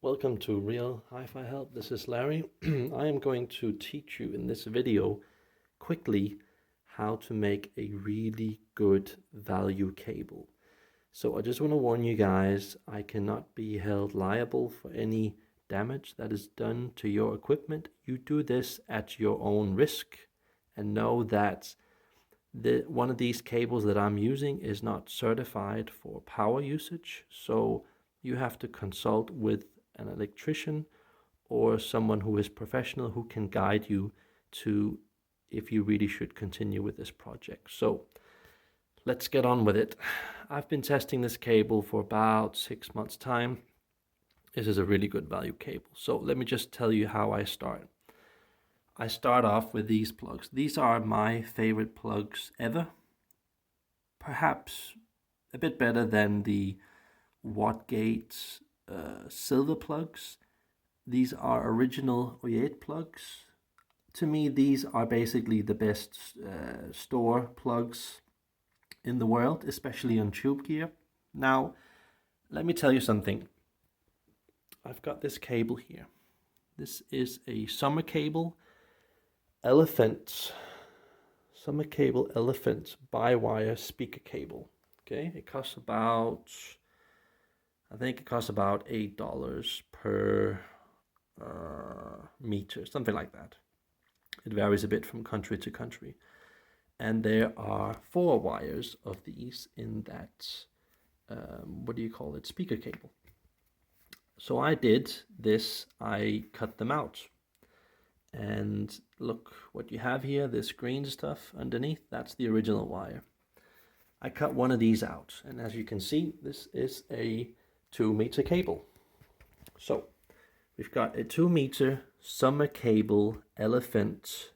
Welcome to Real Hi-Fi Help. This is Larry. I am going to teach you in this video quickly how to make a really good value cable. So I just want to warn you guys, I cannot be held liable for any damage that is done to your equipment. You do this at your own risk, and know that one of these cables that I'm using is not certified for power usage. So you have to consult with an electrician or someone who is professional who can guide you to if you really should continue with this project. So let's get on with it. I've been testing this cable for about 6 months time. This is a really good value cable. So let me just tell you how I start. I start off with these plugs. These are my favorite plugs ever. Perhaps a bit better than the Wattgate silver plugs. These are original oudiophile plugs. To me, these are basically the best store plugs in the world, especially on tube gear. Now, let me tell you something. I've got this cable here. This is a summer cable elephant bi-wire speaker cable. Okay, it costs about, I think it costs about $8 per meter, something like that. It varies a bit from country to country. And there are 4 wires of these in that, speaker cable. So I did this, I cut them out. And look what you have here, this green stuff underneath, that's the original wire. I cut one of these out, and as you can see, this is a 2-meter cable. So we've got a 2-meter summer cable elephant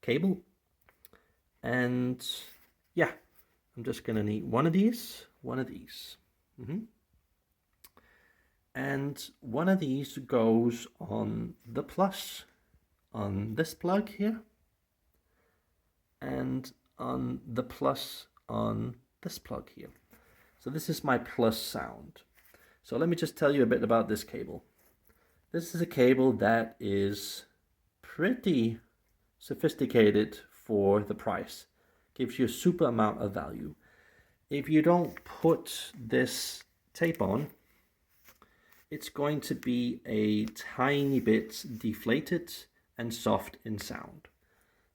cable. And yeah, I'm just gonna need one of these. And one of these goes on the plus on this plug here, and on the plus on this plug here. So this is my plus sound. So let me just tell you a bit about this cable. This is a cable that is pretty sophisticated for the price. Gives you a super amount of value. If you don't put this tape on, it's going to be a tiny bit deflated and soft in sound.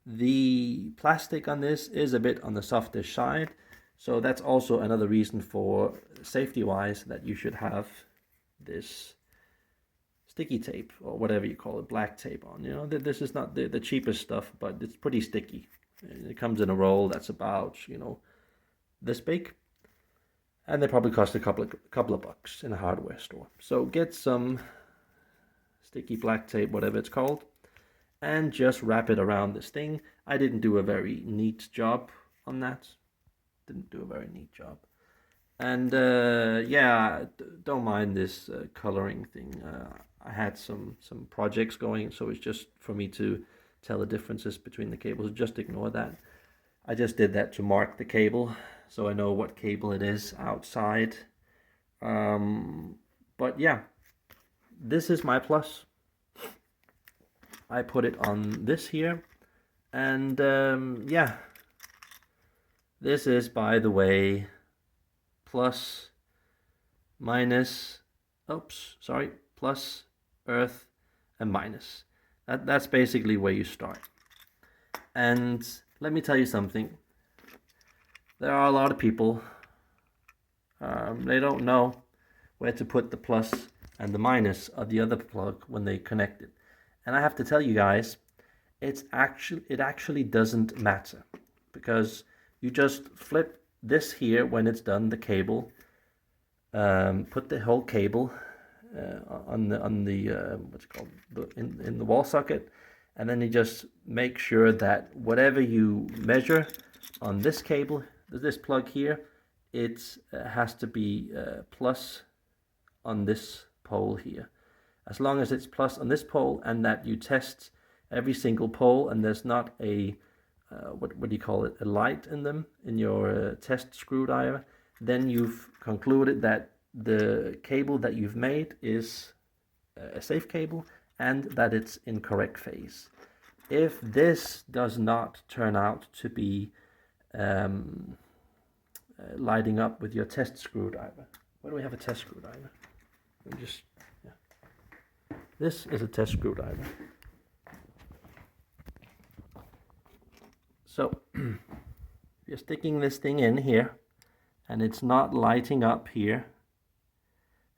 The plastic on this is a bit on the softish side, so that's also another reason for safety wise that you should have this sticky tape, or whatever you call it, black tape on. You know, this is not the cheapest stuff, but it's pretty sticky. It comes in a roll that's about, this big, and they probably cost a couple of bucks in a hardware store. So get some sticky black tape, whatever it's called, and just wrap it around this thing. I didn't do a very neat job on that. And yeah, don't mind this coloring thing. I had some projects going, so it's just for me to tell the differences between the cables. Just ignore that. I just did that to mark the cable, so I know what cable it is outside. But yeah, this is my plus. I put it on this here, and yeah, this is, by the way, plus, minus, plus, earth, and minus. That's basically where you start. And let me tell you something. There are a lot of people, they don't know where to put the plus and the minus of the other plug when they connect it. And I have to tell you guys, it actually doesn't matter, because you just flip this here when it's done, the cable, put the whole cable on the what's it called, in the wall socket, and then you just make sure that whatever you measure on this cable, this plug here, it has to be plus on this pole here. As long as it's plus on this pole, and that you test every single pole, and there's not a what do you call it, a light in them, in your test screwdriver, then you've concluded that the cable that you've made is a safe cable and that it's in correct phase. If this does not turn out to be lighting up with your test screwdriver. Where do we have a test screwdriver? Let me just, yeah. This is a test screwdriver. So you're sticking this thing in here and it's not lighting up here.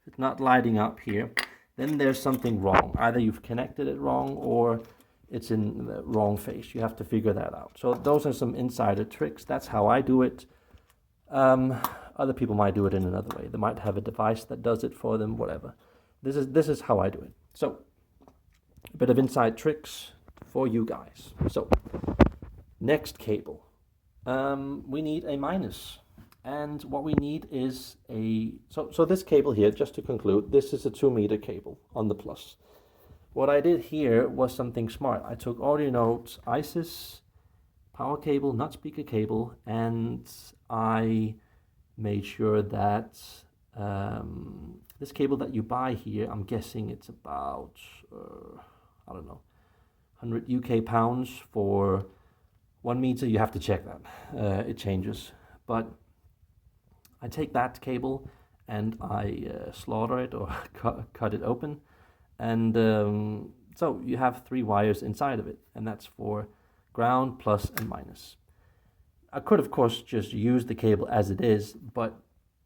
If it's not lighting up here, then there's something wrong. Either you've connected it wrong or it's in the wrong phase. You have to figure that out. So those are some insider tricks. That's how I do it. Other people might do it in another way. They might have a device that does it for them, whatever. This is how I do it. So a bit of inside tricks for you guys. So next cable. We need a minus. And what we need is so this cable here, just to conclude, this is a 2-meter cable on the plus. What I did here was something smart. I took AudioNote's ISIS power cable, not speaker cable, and I made sure that this cable that you buy here, I'm guessing it's about, I don't know, 100 UK pounds for 1 meter. You have to check that. It changes. But I take that cable and I slaughter it or cut it open. And so you have 3 wires inside of it, and that's for ground, plus, and minus. I could, of course, just use the cable as it is, but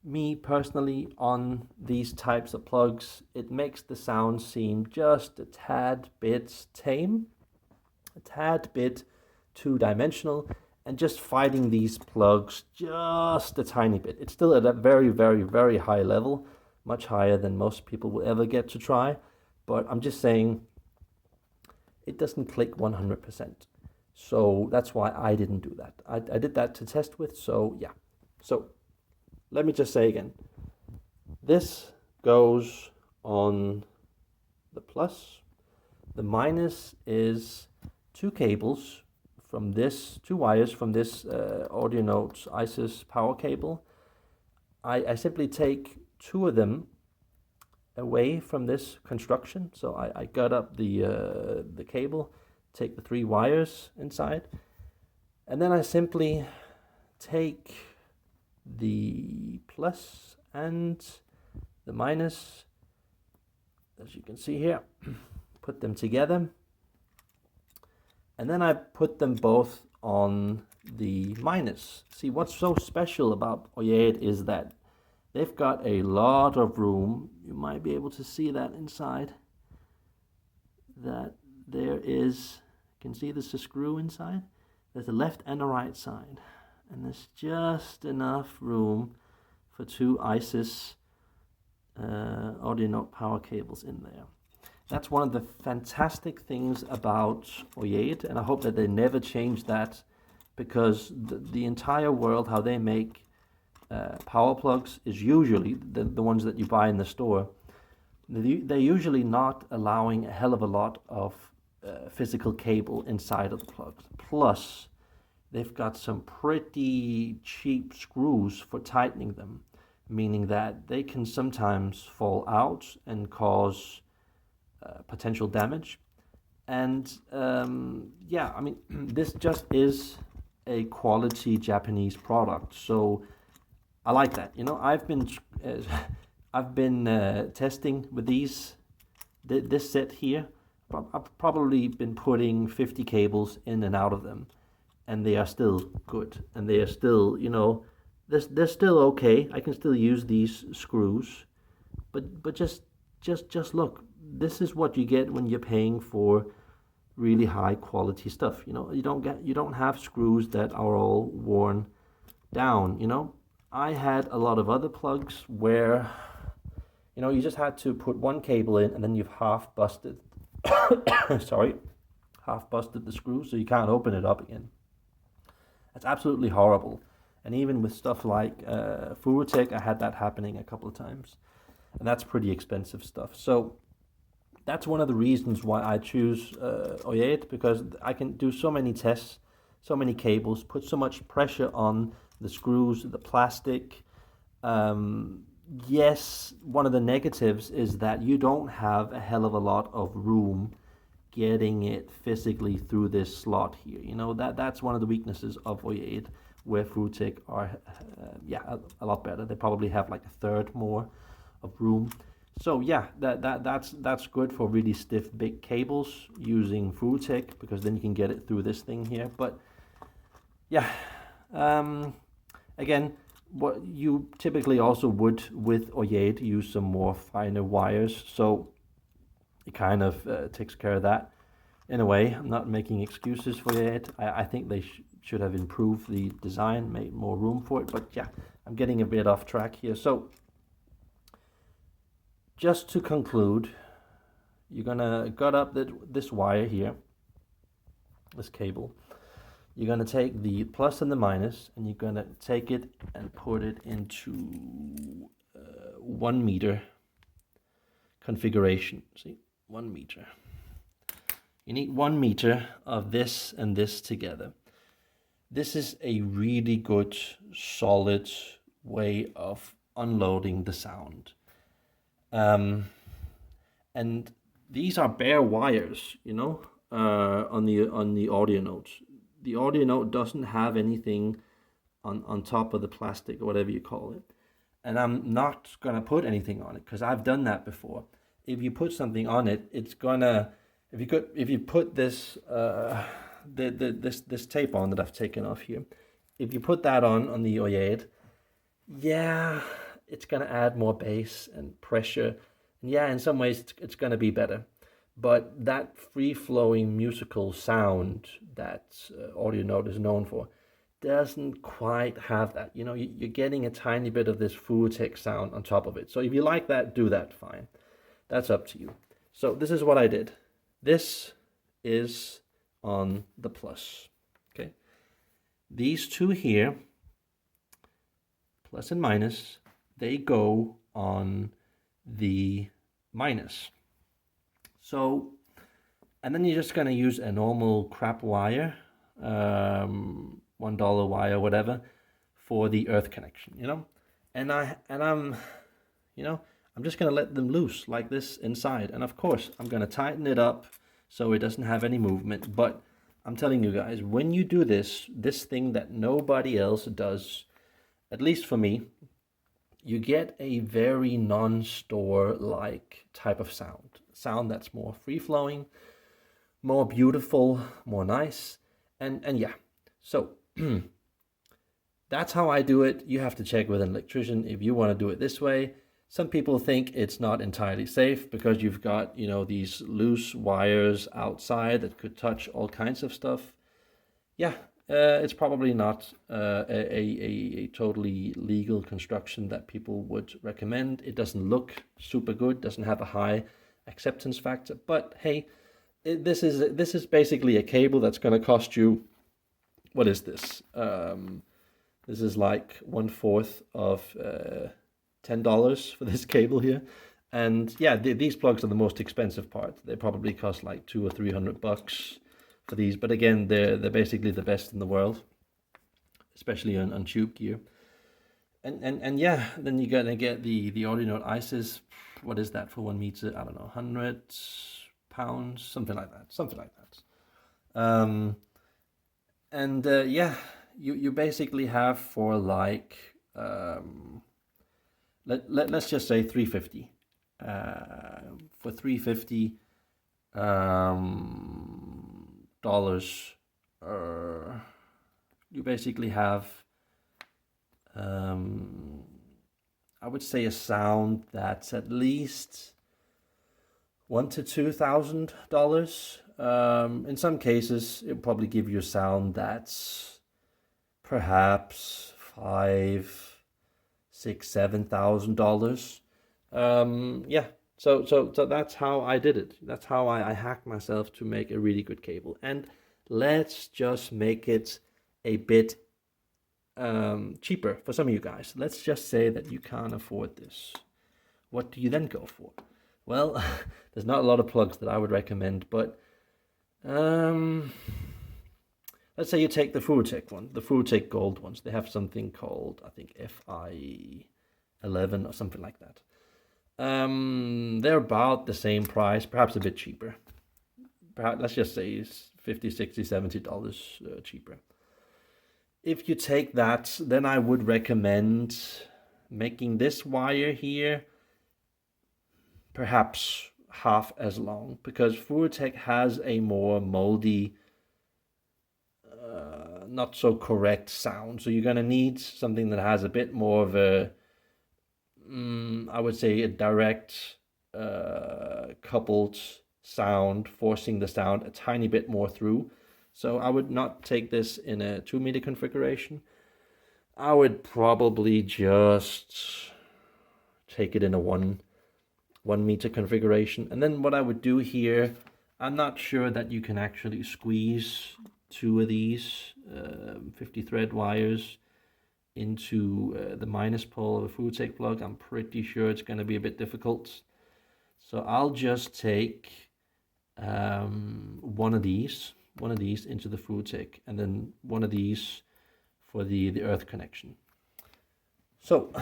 me personally, on these types of plugs, it makes the sound seem just a tad bit tame, a tad bit two-dimensional, and just fighting these plugs just a tiny bit. It's still at a very, very, very high level, much higher than most people will ever get to try. But I'm just saying it doesn't click 100%. So that's why I didn't do that. I did that to test with, so yeah. So let me just say again. This goes on the plus. The minus is 2 cables from this, 2 wires from this AudioNote ISIS power cable. I simply take 2 of them away from this construction. So I gut up the cable, take the 3 wires inside, and then I simply take the plus and the minus, as you can see here, put them together, and then I put them both on the minus. See, what's so special about Oyed is that they've got a lot of room. You might be able to see that inside. That there is, you can see there's a screw inside. There's a left and a right side. And there's just enough room for 2 ISIS AudioNote power cables in there. That's one of the fantastic things about Oyed, and I hope that they never change that, because the entire world, how they make power plugs is usually the ones that you buy in the store. They're usually not allowing a hell of a lot of physical cable inside of the plugs. Plus, they've got some pretty cheap screws for tightening them, meaning that they can sometimes fall out and cause potential damage. And yeah, I mean, this just is a quality Japanese product. So I like that. You know, I've been testing with this set here. I've probably been putting 50 cables in and out of them, and they are still good, and they are still, you know, they're still okay. I can still use these screws, but just look. This is what you get when you're paying for really high quality stuff. You know, you don't have screws that are all worn down. You know, I had a lot of other plugs where, you know, you just had to put 1 cable in and then you've half busted half busted the screw, so you can't open it up again. That's absolutely horrible. And even with stuff like Furutech, I had that happening a couple of times, and that's pretty expensive stuff. So that's one of the reasons why I choose Oyed, because I can do so many tests, so many cables, put so much pressure on the screws, the plastic, yes, one of the negatives is that you don't have a hell of a lot of room getting it physically through this slot here. You know, that's one of the weaknesses of O8, where Fruitic are, yeah, a lot better. They probably have like a third more of room. So yeah, that's good for really stiff big cables using Fruitic, because then you can get it through this thing here. But yeah, again, what you typically also would with O8 use some more finer wires, so it kind of takes care of that. In a way, I'm not making excuses for it. I think they should have improved the design, made more room for it. But yeah, I'm getting a bit off track here. So just to conclude, you're gonna gut up this wire here, this cable. You're gonna take the plus and the minus, and you're gonna take it and put it into 1 meter configuration. See, 1 meter. You need 1 meter of this and this together. This is a really good, solid way of unloading the sound. And these are bare wires, you know, on the audio note. The audio note doesn't have anything on top of the plastic or whatever you call it. And I'm not gonna put anything on it because I've done that before. If you put something on it, it's gonna, if you put this this tape on that I've taken off here, if you put that on the O8, yeah, it's gonna add more bass and pressure. And yeah, in some ways it's gonna be better. But that free-flowing musical sound that audio note is known for doesn't quite have that. You know, you're getting a tiny bit of this Fruitic sound on top of it. So if you like that, do that, fine. That's up to you. So this is what I did. This is on the plus, okay? These two here, plus and minus, they go on the minus. So, and then you're just gonna use a normal crap wire, $1 wire, whatever, for the earth connection, you know? And I'm, you know, I'm just gonna let them loose like this inside. And of course, I'm gonna tighten it up so it doesn't have any movement. But I'm telling you guys, when you do this thing that nobody else does, at least for me, you get a very non-store-like type of sound that's more free-flowing, more beautiful, more nice, and yeah. So that's how I do it. You have to check with an electrician if you want to do it this way. Some people think it's not entirely safe because you've got, you know, these loose wires outside that could touch all kinds of stuff. Yeah, it's probably not a totally legal construction that people would recommend. It doesn't look super good, doesn't have a high acceptance factor, but hey, this is basically a cable that's going to cost you, what is this? This is like 1/4 of $10 for this cable here. And yeah, these plugs are the most expensive part. They probably cost like $200 or $300 for these, but again, they're basically the best in the world, especially on tube gear. And yeah, then you're gonna get the audio note ICEs. What is that for 1 meter? I don't know, £100, something like that. Yeah, you basically have for like let's just say 350. For 350 dollars, you basically have I would say a sound that's at least $1,000 to $2,000. In some cases, it'll probably give you a sound that's perhaps $5,000, $6,000, $7,000. Yeah. So that's how I did it. That's how I hacked myself to make a really good cable. And let's just make it a bit cheaper for some of you guys. Let's just say that you can't afford this. What do you then go for? Well, there's not a lot of plugs that I would recommend, but let's say you take the Fruitic one, the Fruitic Gold ones. They have something called, I think, 11 or something like that. They're about the same price, perhaps a bit cheaper. Perhaps, let's just say $50, $60, $70 cheaper. If you take that, then I would recommend making this wire here perhaps half as long, because FluroTec has a more moldy, not so correct sound. So you're going to need something that has a bit more of a, I would say, a direct coupled sound, forcing the sound a tiny bit more through. So I would not take this in a 2 meter configuration. I would probably just take it in a one meter configuration. And then what I would do here, I'm not sure that you can actually squeeze 2 of these 50 thread wires into the minus pole of a FluroTec plug. I'm pretty sure it's going to be a bit difficult. So I'll just take one of these into the FluroTec, and then one of these for the earth connection. So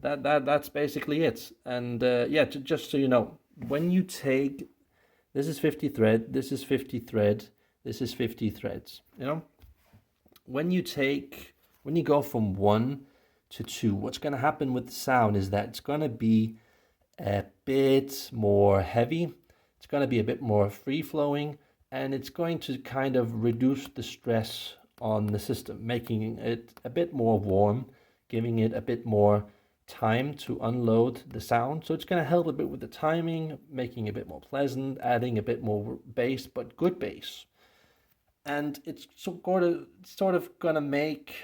that's basically it. And yeah, just so you know, when you take, this is 50 thread, this is 50 thread, this is 50 threads, you know, when you go from 1 to 2, what's going to happen with the sound is that it's going to be a bit more heavy, it's going to be a bit more free flowing, and it's going to kind of reduce the stress on the system, making it a bit more warm, giving it a bit more time to unload the sound. So it's going to help a bit with the timing, making it a bit more pleasant, adding a bit more bass, but good bass. And it's sort of going to make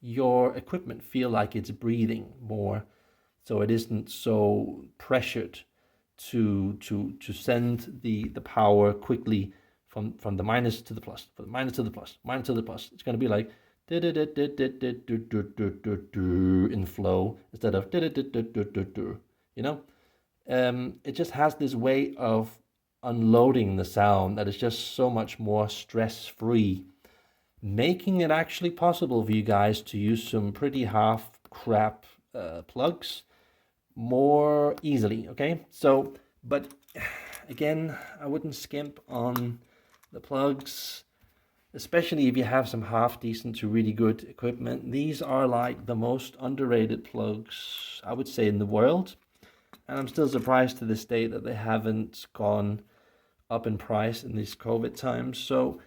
your equipment feel like it's breathing more, so it isn't so pressured to send the power quickly from the minus to the plus, from the minus to the plus, minus to the plus. It's going to be like in flow instead of, you know. It just has this way of unloading the sound that is just so much more stress-free, making it actually possible for you guys to use some pretty half crap plugs more easily. Okay, so, but again, I wouldn't skimp on the plugs, especially if you have some half decent to really good equipment. These are like the most underrated plugs, I would say, in the world. And I'm still surprised to this day that they haven't gone up in price in these COVID times. So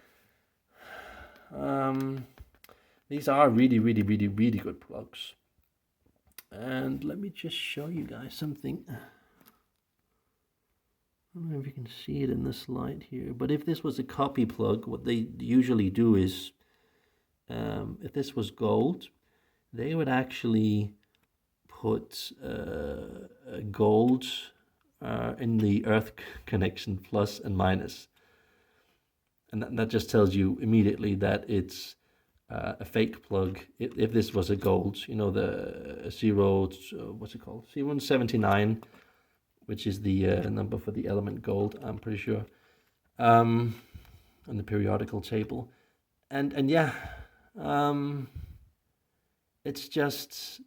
these are really, really, really, really good plugs. And let me just show you guys something. I don't know if you can see it in this light here, but if this was a copy plug, what they usually do is, if this was gold, they would actually put gold in the earth connection, plus and minus. And that just tells you immediately that it's a fake plug. If this was a gold, you know, the what's it called? C179, which is the number for the element gold, I'm pretty sure, on the periodical table. And yeah, it's just,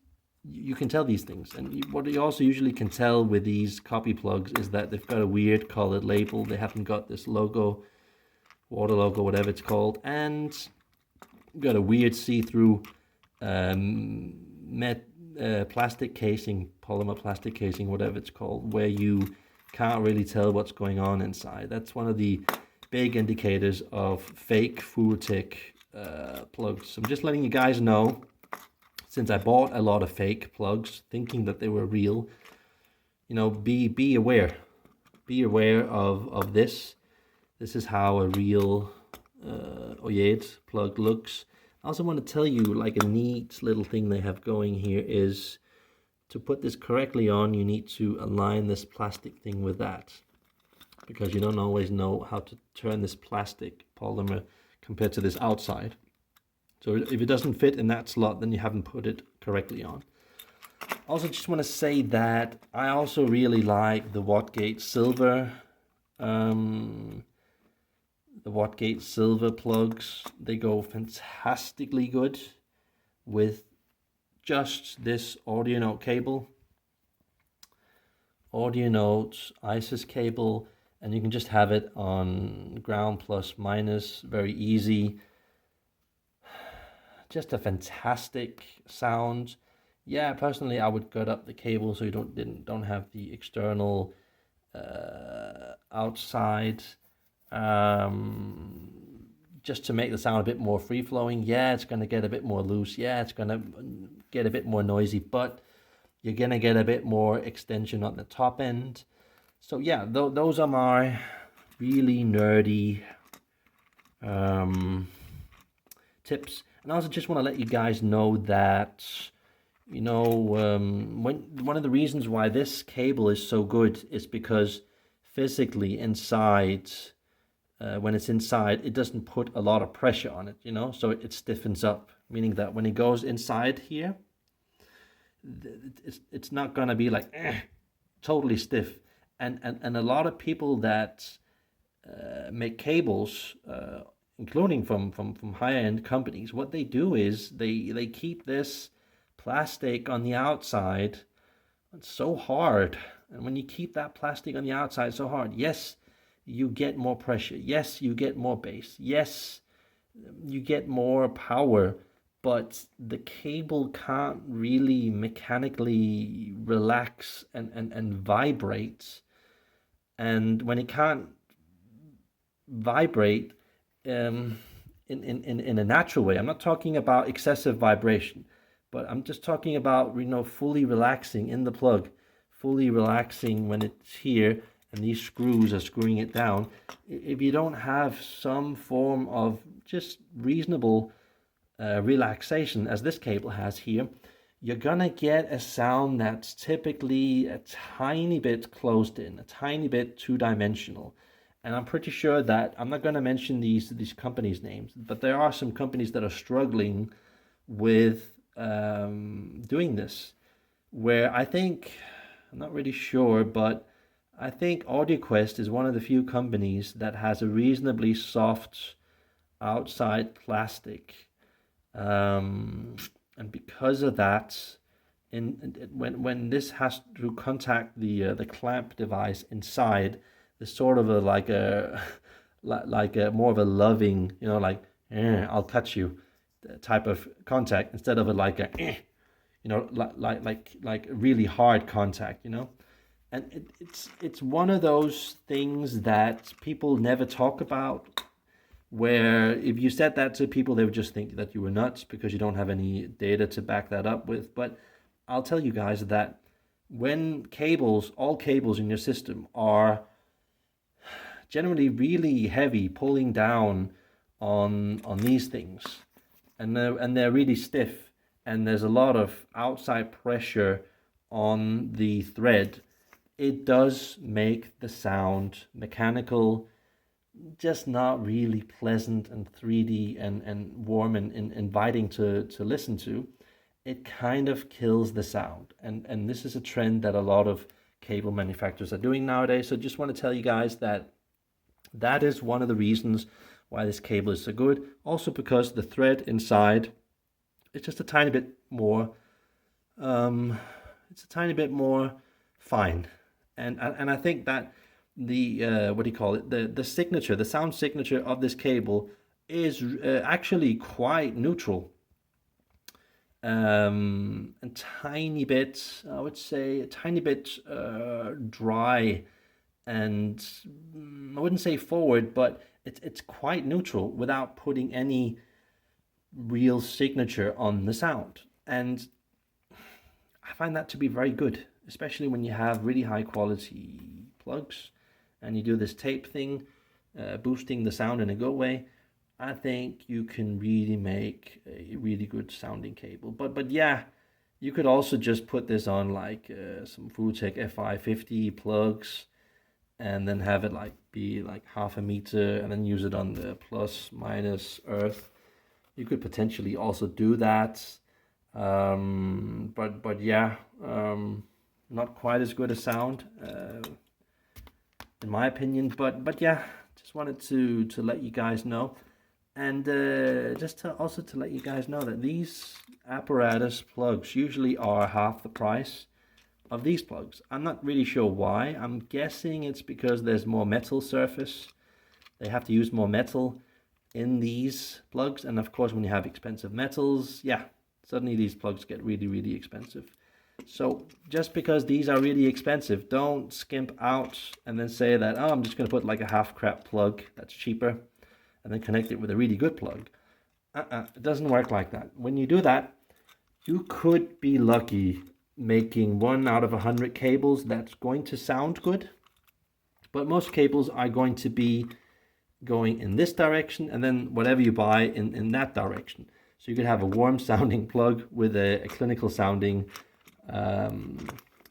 you can tell these things. And what you also usually can tell with these copy plugs is that they've got a weird colored label. They haven't got this logo, water logo, whatever it's called, and got a weird see-through plastic casing, polymer plastic casing, whatever it's called, where you can't really tell what's going on inside. That's one of the big indicators of fake FluroTec plugs. I'm just letting you guys know, since I bought a lot of fake plugs thinking that they were real, you know, be aware. Be aware of this. This is how a real Oyed plug looks. I also want to tell you, like, a neat little thing they have going here is, to put this correctly on, you need to align this plastic thing with that, because you don't always know how to turn this plastic polymer compared to this outside. So if it doesn't fit in that slot, then you haven't put it correctly on. Also, just want to say that I also really like the Wattgate Silver plugs. They go fantastically good with just this audio note cable. audio notes, ISIS cable, and you can just have it on ground plus minus, very easy. Just a fantastic sound. Yeah, personally, I would cut up the cable so you don't have the external outside, just to make the sound a bit more free flowing. Yeah, it's gonna get a bit more loose. Yeah, it's gonna get a bit more noisy, but you're gonna get a bit more extension on the top end. So yeah, those are my really nerdy tips. And I also just want to let you guys know that, you know, one of the reasons why this cable is so good is because physically inside, when it's inside, it doesn't put a lot of pressure on it, you know, so it stiffens up, meaning that when it goes inside here, it's not gonna be like totally stiff. And a lot of people that make cables, including from higher end companies, what they do is they keep this plastic on the outside so hard. And when you keep that plastic on the outside so hard, yes, you get more pressure. Yes, you get more bass. Yes, you get more power, but the cable can't really mechanically relax and vibrate. And when it can't vibrate in a natural way, I'm not talking about excessive vibration, but I'm just talking about, you know, fully relaxing in the plug, fully relaxing when it's here and these screws are screwing it down. If you don't have some form of just reasonable relaxation, as this cable has here, you're gonna get a sound that's typically a tiny bit closed in, a tiny bit two-dimensional. And I'm pretty sure that I'm not going to mention these companies' names, but there are some companies that are struggling with doing this. Where I think, I'm not really sure, but I think AudioQuest is one of the few companies that has a reasonably soft outside plastic, and because of that, when this has to contact the clamp device inside, there's sort of a like a more of a loving, you know, like I'll cut you type of contact, instead of a like a you know, like really hard contact, you know. And it's one of those things that people never talk about, where if you said that to people, they would just think that you were nuts because you don't have any data to back that up with. But I'll tell you guys that when all cables in your system are generally really heavy, pulling down on these things, and they're really stiff, and there's a lot of outside pressure on the thread, it does make the sound mechanical, just not really pleasant and 3D and warm and inviting to listen to. It kind of kills the sound. And this is a trend that a lot of cable manufacturers are doing nowadays. So just want to tell you guys that that is one of the reasons why this cable is so good. Also because the thread inside, it's just a tiny bit more, it's a tiny bit more fine. And I think that the what do you call it, the signature, the sound signature of this cable is actually quite neutral, a tiny bit, I would say a tiny bit dry, and I wouldn't say forward, but it's quite neutral without putting any real signature on the sound. And I find that to be very good, especially when you have really high quality plugs and you do this tape thing, boosting the sound in a good way. I think you can really make a really good sounding cable. But yeah, you could also just put this on like some Fulltech FI50 plugs, and then have it like be like 1/2 meter, and then use it on the plus minus earth. You could potentially also do that, but yeah, not quite as good a sound, in my opinion. But yeah, just wanted to let you guys know, and just to also to let you guys know that these apparatus plugs usually are half the price, of these plugs. I'm not really sure why. I'm guessing it's because there's more metal surface. They have to use more metal in these plugs. And of course, when you have expensive metals, yeah, suddenly these plugs get really, really expensive. So just because these are really expensive, don't skimp out and then say that, oh, I'm just going to put like a half crap plug that's cheaper and then connect it with a really good plug. It doesn't work like that. When you do that, you could be lucky making 1 out of 100 cables that's going to sound good, but most cables are going to be going in this direction and then whatever you buy in that direction. So you could have a warm sounding plug with a clinical sounding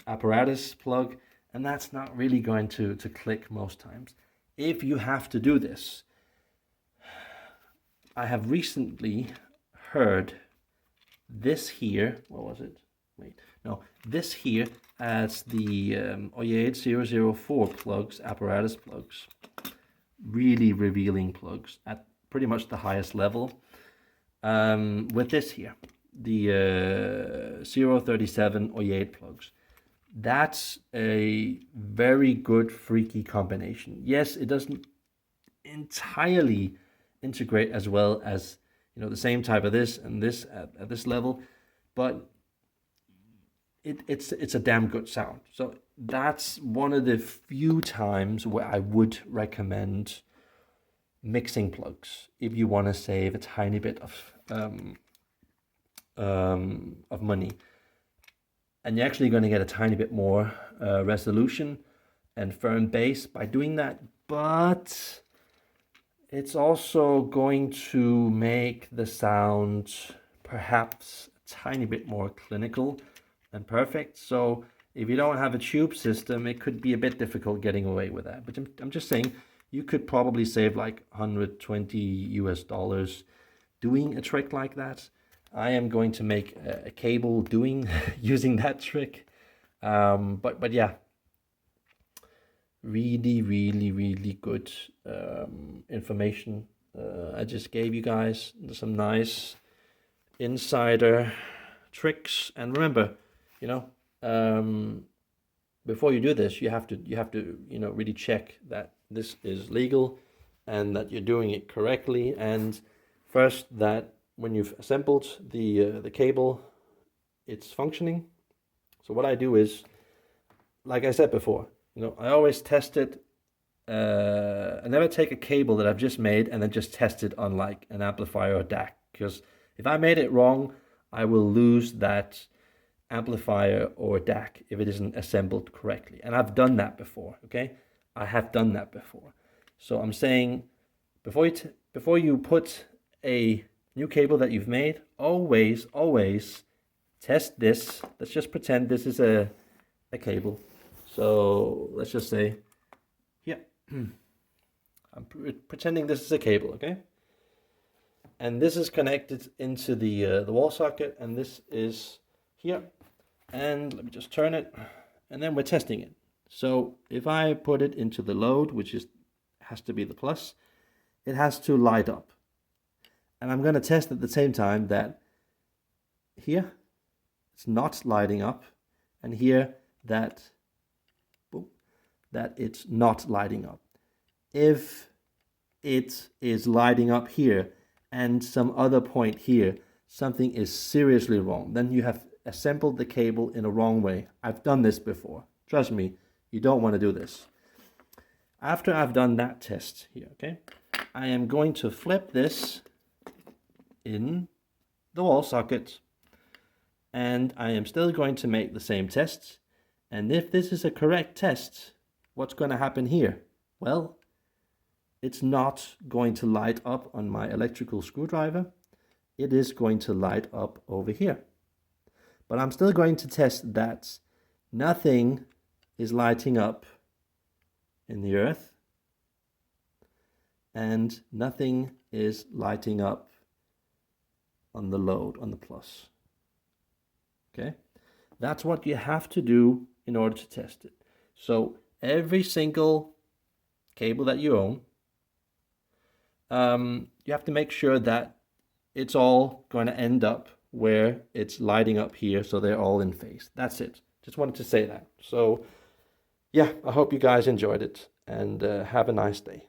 apparatus plug, and that's not really going to click most times. If you have to do this, I have recently heard this here, what was it? Wait, no, this here as the oyeid 004 plugs, apparatus plugs. Really revealing plugs at pretty much the highest level. With this here, the 037 oyeid plugs. That's a very good freaky combination. Yes, it doesn't entirely integrate as well as, you know, the same type of this and this at this level, but it's a damn good sound. So that's one of the few times where I would recommend mixing plugs if you want to save a tiny bit of money, and you're actually going to get a tiny bit more resolution and firm bass by doing that, but it's also going to make the sound perhaps a tiny bit more clinical and perfect. So if you don't have a tube system, it could be a bit difficult getting away with that. But I'm just saying, you could probably save like $120 doing a trick like that. I am going to make a cable doing using that trick. But yeah, really, really, really good information. I just gave you guys some nice insider tricks. And remember, you know, before you do this, you have to you know, really check that this is legal and that you're doing it correctly. And first, that when you've assembled the cable, it's functioning. So what I do is, like I said before, you know, I always test it. I never take a cable that I've just made and then just test it on like an amplifier or DAC, because if I made it wrong, I will lose that amplifier or DAC if it isn't assembled correctly. And I've done that before, okay? I have done that before. So I'm saying, before you put a new cable that you've made, always test this. Let's just pretend this is a cable. So let's just say, yeah, I'm pretending this is a cable, okay? And this is connected into the wall socket, and this is here. And let me just turn it, and then we're testing it. So if I put it into the load, which has to be the plus, it has to light up. And I'm going to test at the same time that here it's not lighting up, and here that it's not lighting up. If it is lighting up here and some other point here, something is seriously wrong. Then you have assembled the cable in a wrong way. I've done this before. Trust me, you don't want to do this. After I've done that test here, okay, I am going to flip this in the wall socket, and I am still going to make the same tests. And if this is a correct test, what's going to happen here? Well, it's not going to light up on my electrical screwdriver. It is going to light up over here. But I'm still going to test that nothing is lighting up in the earth and nothing is lighting up on the load, on the plus. Okay? That's what you have to do in order to test it. So every single cable that you own, you have to make sure that it's all going to end up where it's lighting up here, so they're all in phase. That's it. Just wanted to say that. So yeah, I hope you guys enjoyed it, and have a nice day.